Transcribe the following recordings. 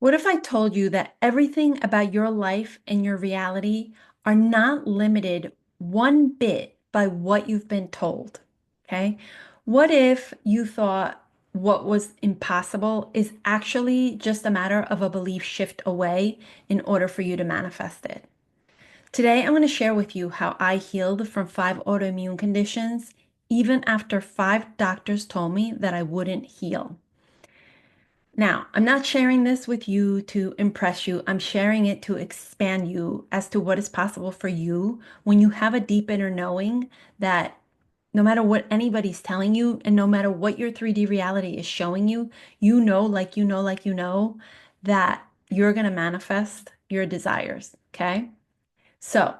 What if I told you that everything about your life and your reality are not limited one bit by what you've been told? Okay. What if you thought what was impossible is actually just a matter of a belief shift away in order for you to manifest it? Today, I'm going to share with you how I healed from 5 autoimmune conditions, even after 5 doctors told me that I wouldn't heal. Now, I'm not sharing this with you to impress you. I'm sharing it to expand you as to what is possible for you when you have a deep inner knowing that no matter what anybody's telling you and no matter what your 3D reality is showing you, you know that you're going to manifest your desires. Okay. So,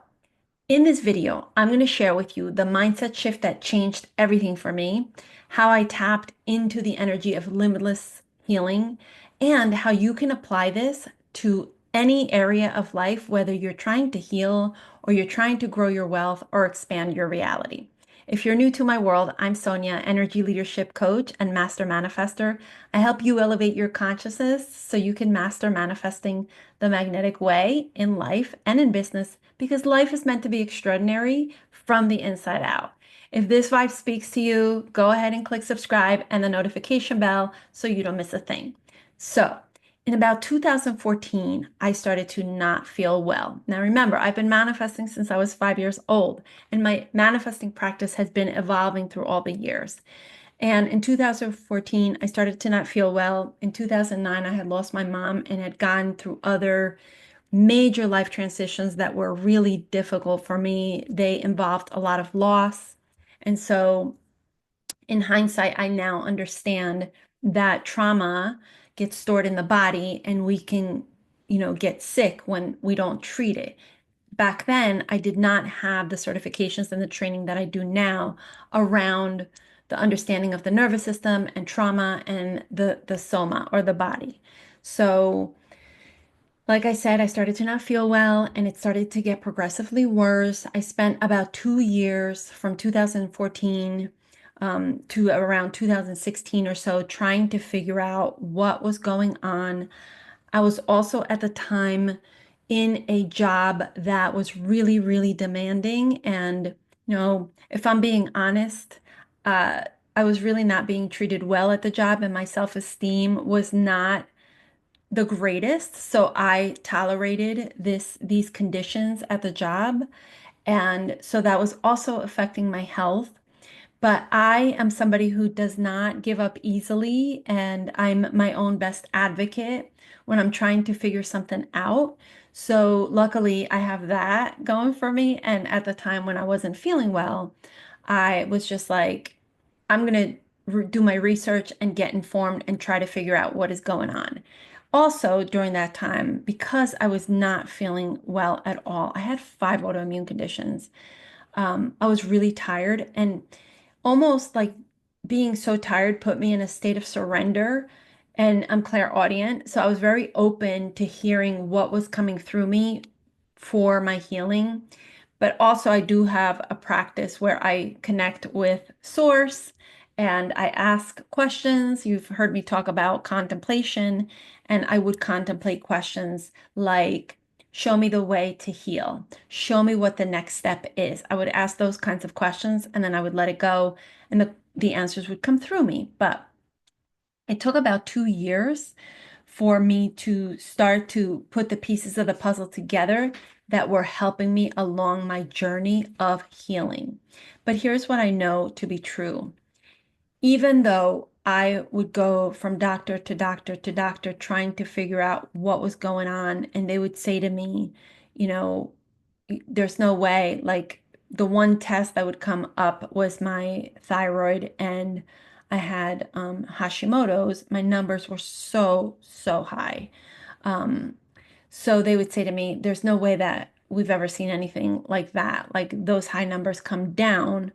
in this video, I'm going to share with you the mindset shift that changed everything for me, how I tapped into the energy of limitless healing, and how you can apply this to any area of life, whether you're trying to heal or you're trying to grow your wealth or expand your reality. If you're new to my world, I'm Sonia, energy leadership coach and master manifester. I help you elevate your consciousness so you can master manifesting the magnetic way in life and in business because life is meant to be extraordinary from the inside out. If this vibe speaks to you, go ahead and click subscribe and the notification bell so you don't miss a thing. So, in about 2014, I started to not feel well. Now, remember, I've been manifesting since I was 5 years old, and my manifesting practice has been evolving through all the years. And in 2014, I started to not feel well. In 2009, I had lost my mom and had gone through other major life transitions that were really difficult for me. They involved a lot of loss. And so, in hindsight, I now understand that trauma gets stored in the body and we can, get sick when we don't treat it. Back then, I did not have the certifications and the training that I do now around the understanding of the nervous system and trauma and the soma or the body. So, like I said, I started to not feel well and it started to get progressively worse. I spent about 2 years from 2014 to around 2016 or so trying to figure out what was going on. I was also at the time in a job that was really, really demanding. And, if I'm being honest, uh, I was really not being treated well at the job, and my self-esteem was not the greatest. So I tolerated these conditions at the job. And so that was also affecting my health. But I am somebody who does not give up easily, and I'm my own best advocate when I'm trying to figure something out. So luckily, I have that going for me. And at the time when I wasn't feeling well, I was just like, I'm going to do my research and get informed and try to figure out what is going on. Also, during that time, because I was not feeling well at all, I had 5 autoimmune conditions. I was really tired and almost like being so tired put me in a state of surrender. And I'm clairaudient, so I was very open to hearing what was coming through me for my healing. But also, I do have a practice where I connect with source and I ask questions. You've heard me talk about contemplation, and I would contemplate questions like, show me the way to heal. Show me what the next step is. I would ask those kinds of questions and then I would let it go and the answers would come through me. But it took about 2 years for me to start to put the pieces of the puzzle together that were helping me along my journey of healing. But here's what I know to be true. Even though I would go from doctor to doctor to doctor trying to figure out what was going on, and they would say to me, you know, there's no way. Like the one test that would come up was my thyroid, and I had Hashimoto's. My numbers were so, so high. Um, so they would say to me, there's no way that we've ever seen anything like that. Like those high numbers come down.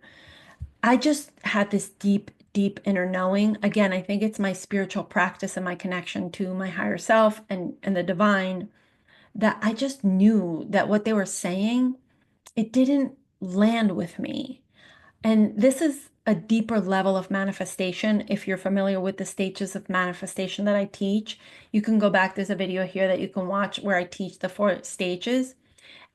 I just had this deep, deep inner knowing. Again, I think it's my spiritual practice and my connection to my higher self and the divine that I just knew that what they were saying, it didn't land with me. And this is a deeper level of manifestation. If you're familiar with the stages of manifestation that I teach, you can go back. There's a video here that you can watch where I teach the 4 stages.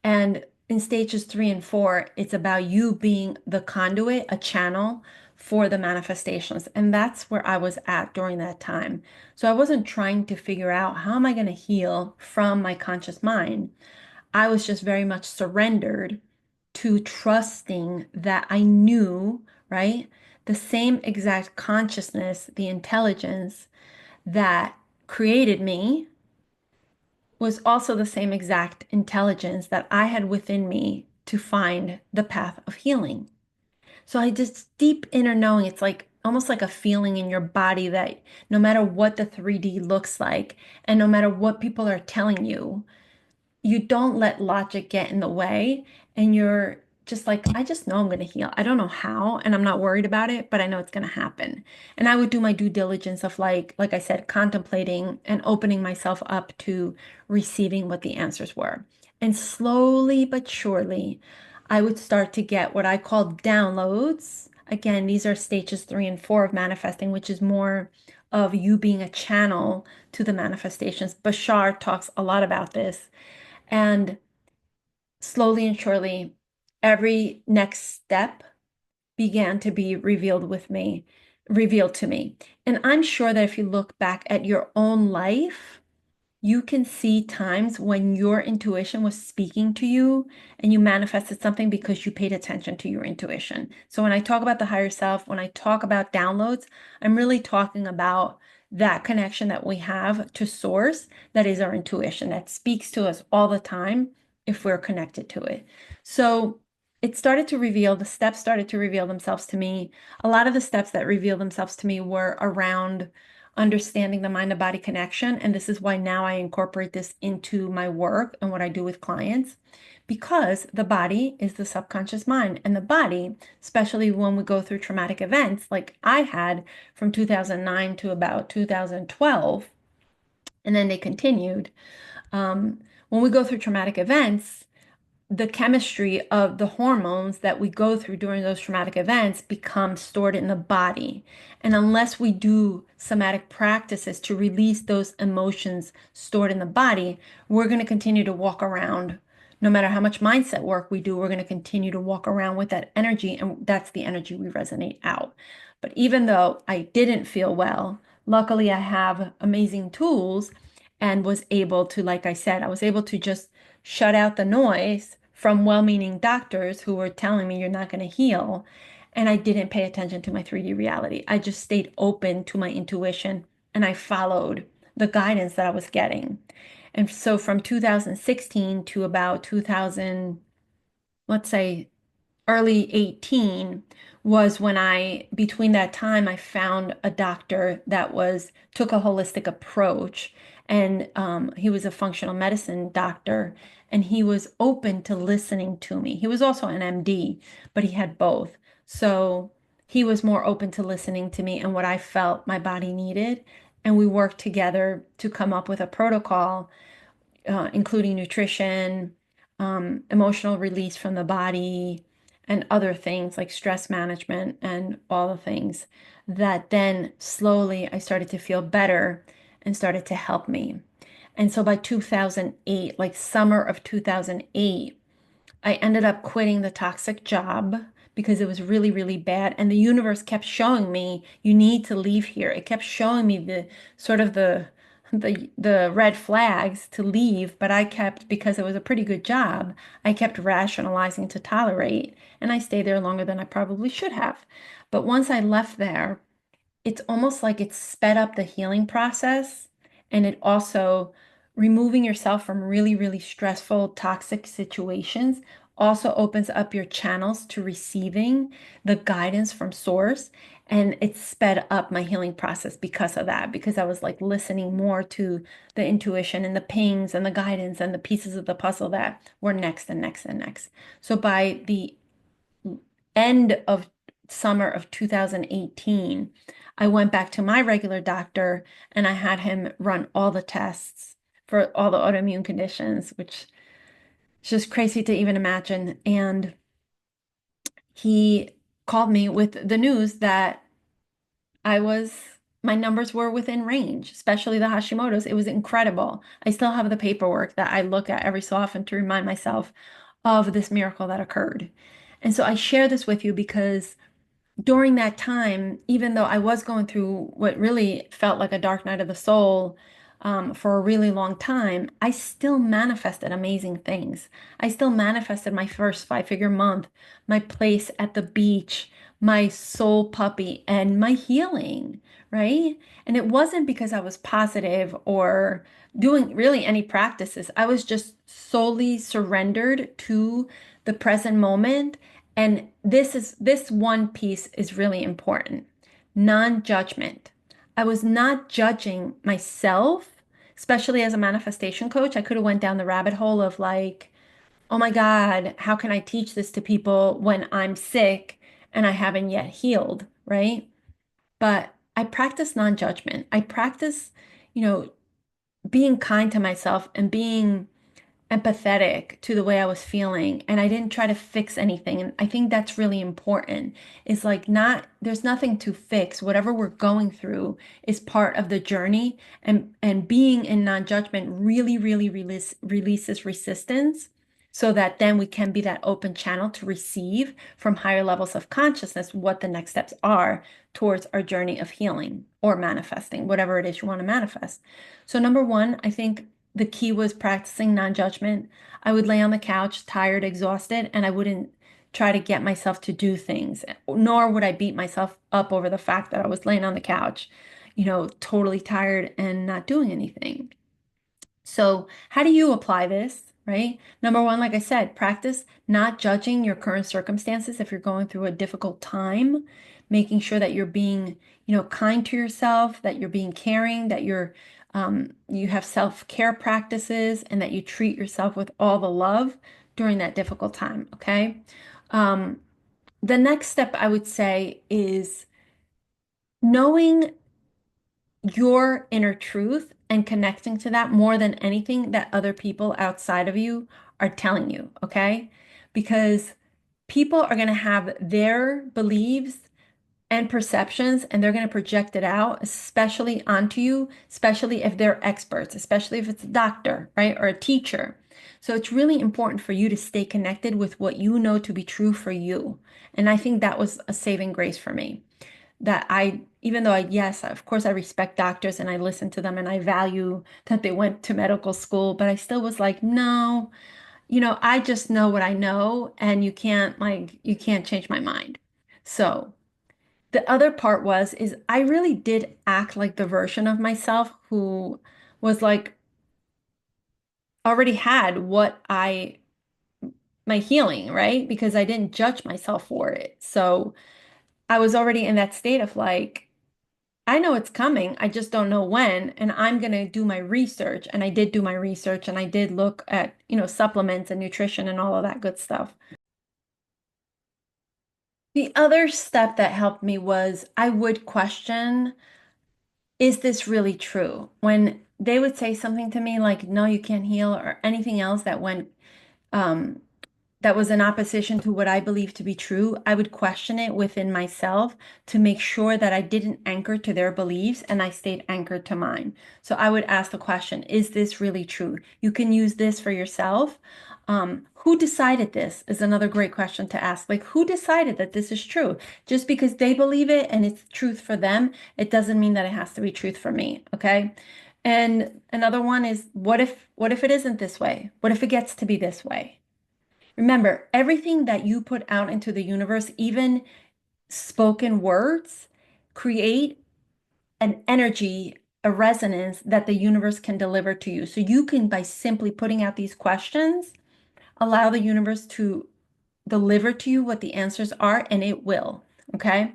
And in stages 3 and 4, it's about you being the conduit, a channel for the manifestations. And that's where I was at during that time. So I wasn't trying to figure out how am I going to heal from my conscious mind. I was just very much surrendered to trusting that I knew, right? The same exact consciousness, the intelligence that created me was also the same exact intelligence that I had within me to find the path of healing. So I just deep inner knowing, it's like almost like a feeling in your body that no matter what the 3D looks like, and no matter what people are telling you, you don't let logic get in the way, and you're just like, I just know I'm going to heal. I don't know how, and I'm not worried about it, but I know it's going to happen. And I would do my due diligence of like I said, contemplating and opening myself up to receiving what the answers were. And slowly but surely, I would start to get what I call downloads. Again, these are stages 3 and 4 of manifesting, which is more of you being a channel to the manifestations. Bashar talks a lot about this. And slowly and surely, every next step began to be revealed to me. And I'm sure that if you look back at your own life, you can see times when your intuition was speaking to you and you manifested something because you paid attention to your intuition. So when I talk about the higher self, when I talk about downloads, I'm really talking about that connection that we have to source, that is our intuition, that speaks to us all the time if we're connected to it. So it started to reveal, the steps started to reveal themselves to me. A lot of the steps that revealed themselves to me were around understanding the mind to body connection. And this is why now I incorporate this into my work and what I do with clients, because the body is the subconscious mind. And the body, especially when we go through traumatic events like I had from 2009 to about 2012, and then they continued. When we go through traumatic events, the chemistry of the hormones that we go through during those traumatic events become stored in the body. And unless we do somatic practices to release those emotions stored in the body, we're going to continue to walk around. No matter how much mindset work we do, we're going to continue to walk around with that energy, and that's the energy we resonate out. But even though I didn't feel well, luckily I have amazing tools and was able to, like I said, I was able to just shut out the noise from well-meaning doctors who were telling me you're not going to heal. And I didn't pay attention to my 3D reality. I just stayed open to my intuition and I followed the guidance that I was getting. And so from 2016 to about 2000, let's say early 18, was when between that time, I found a doctor that took a holistic approach. And he was a functional medicine doctor, and he was open to listening to me. He was also an MD, but he had both. So he was more open to listening to me and what I felt my body needed. And we worked together to come up with a protocol, including nutrition, emotional release from the body, and other things like stress management and all the things that then slowly I started to feel better and started to help me. And so by 2008, like summer of 2008, I ended up quitting the toxic job because it was really, really bad. And the universe kept showing me, you need to leave here. It kept showing me the sort of the red flags to leave, but I kept, because it was a pretty good job, I kept rationalizing to tolerate, and I stayed there longer than I probably should have. But once I left there, it's almost like it sped up the healing process, and it also removing yourself from really, really stressful, toxic situations also opens up your channels to receiving the guidance from source. And it sped up my healing process because of that, because I was like listening more to the intuition and the pings and the guidance and the pieces of the puzzle that were next and next and next. So by the end of summer of 2018, I went back to my regular doctor and I had him run all the tests for all the autoimmune conditions, which is just crazy to even imagine. And he called me with the news that I was, my numbers were within range, especially the Hashimoto's. It was incredible. I still have the paperwork that I look at every so often to remind myself of this miracle that occurred. And so I share this with you because during that time, even though I was going through what really felt like a dark night of the soul for a really long time, I still manifested amazing things. I still manifested my first five-figure month, my place at the beach, my soul puppy, and my healing, right? And it wasn't because I was positive or doing really any practices. I was just solely surrendered to the present moment, and this one piece is really important. Non-judgment. I was not judging myself, especially as a manifestation coach. I could have went down the rabbit hole of like, oh my God, how can I teach this to people when I'm sick and I haven't yet healed, right? But I practice non-judgment. I practice, you know, being kind to myself and being empathetic to the way I was feeling, and I didn't try to fix anything. And I think that's really important. It's like not there's nothing to fix. Whatever we're going through is part of the journey, and being in non-judgment really releases resistance so that then we can be that open channel to receive from higher levels of consciousness what the next steps are towards our journey of healing or manifesting, whatever it is you want to manifest. So number one, I think the key was practicing non-judgment. I would lay on the couch, tired, exhausted, and I wouldn't try to get myself to do things, nor would I beat myself up over the fact that I was laying on the couch, totally tired and not doing anything. So, how do you apply this, right? Number one, like I said, practice not judging your current circumstances if you're going through a difficult time, making sure that you're being, kind to yourself, that you're being caring, that you have self-care practices, and that you treat yourself with all the love during that difficult time, okay? Um, the next step I would say is knowing your inner truth and connecting to that more than anything that other people outside of you are telling you, okay? Because people are going to have their beliefs and perceptions, and they're going to project it out, especially onto you, especially if they're experts, especially if it's a doctor, right? Or a teacher. So it's really important for you to stay connected with what you know to be true for you. And I think that was a saving grace for me, that even though yes, of course, I respect doctors and I listen to them and I value that they went to medical school, but I still was like, no, I just know what I know, and you can't change my mind. So the other part is I really did act like the version of myself who was like already had my healing, right? Because I didn't judge myself for it. So I was already in that state of like, I know it's coming. I just don't know when. And I'm going to do my research. And I did do my research, and I did look at, supplements and nutrition and all of that good stuff. The other step that helped me was I would question, is this really true? When they would say something to me like, no, you can't heal, or anything else um, that was in opposition to what I believe to be true, I would question it within myself to make sure that I didn't anchor to their beliefs and I stayed anchored to mine. So I would ask the question, is this really true? You can use this for yourself. Who decided this is another great question to ask. Like, who decided that this is true? Just because they believe it and it's truth for them, it doesn't mean that it has to be truth for me. Okay. And another one is, what if it isn't this way? What if it gets to be this way? Remember, everything that you put out into the universe, even spoken words, create an energy, a resonance that the universe can deliver to you. So you can, by simply putting out these questions, allow the universe to deliver to you what the answers are, and it will. Okay.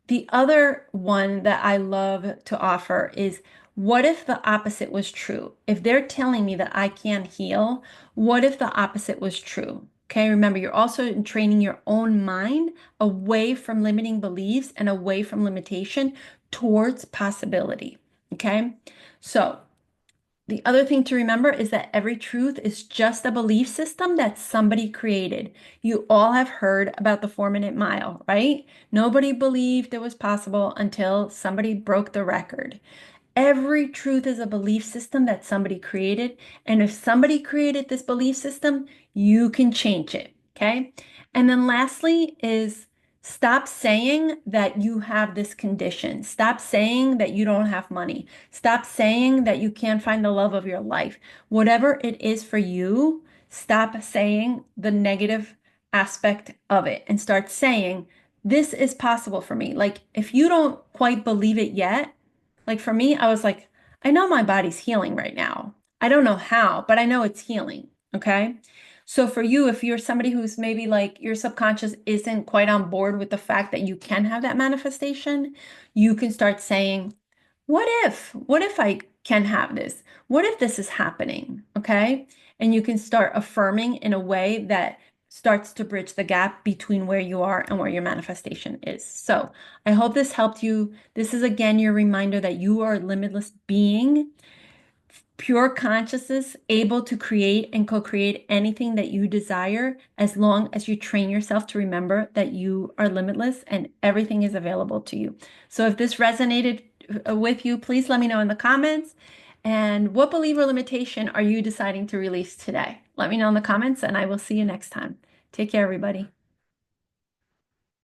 The other one that I love to offer is, what if the opposite was true? If they're telling me that I can't heal, what if the opposite was true? Okay, remember, you're also training your own mind away from limiting beliefs and away from limitation towards possibility. Okay, so The other thing to remember is that every truth is just a belief system that somebody created. You all have heard about the 4-minute mile, right? Nobody believed it was possible until somebody broke the record. Every truth is a belief system that somebody created. And if somebody created this belief system, you can change it. Okay. And then lastly is stop saying that you have this condition. Stop saying that you don't have money. Stop saying that you can't find the love of your life. Whatever it is for you, stop saying the negative aspect of it and start saying, this is possible for me. Like if you don't quite believe it yet, like for me, I was like, I know my body's healing right now. I don't know how, but I know it's healing. Okay. So for you, if you're somebody who's maybe like your subconscious isn't quite on board with the fact that you can have that manifestation, you can start saying, what if? What if I can have this? What if this is happening? Okay. And you can start affirming in a way that starts to bridge the gap between where you are and where your manifestation is. So I hope this helped you. This is again your reminder that you are a limitless being, pure consciousness, able to create and co-create anything that you desire as long as you train yourself to remember that you are limitless and everything is available to you. So if this resonated with you, please let me know in the comments. And what belief or limitation are you deciding to release today? Let me know in the comments and I will see you next time. Take care, everybody.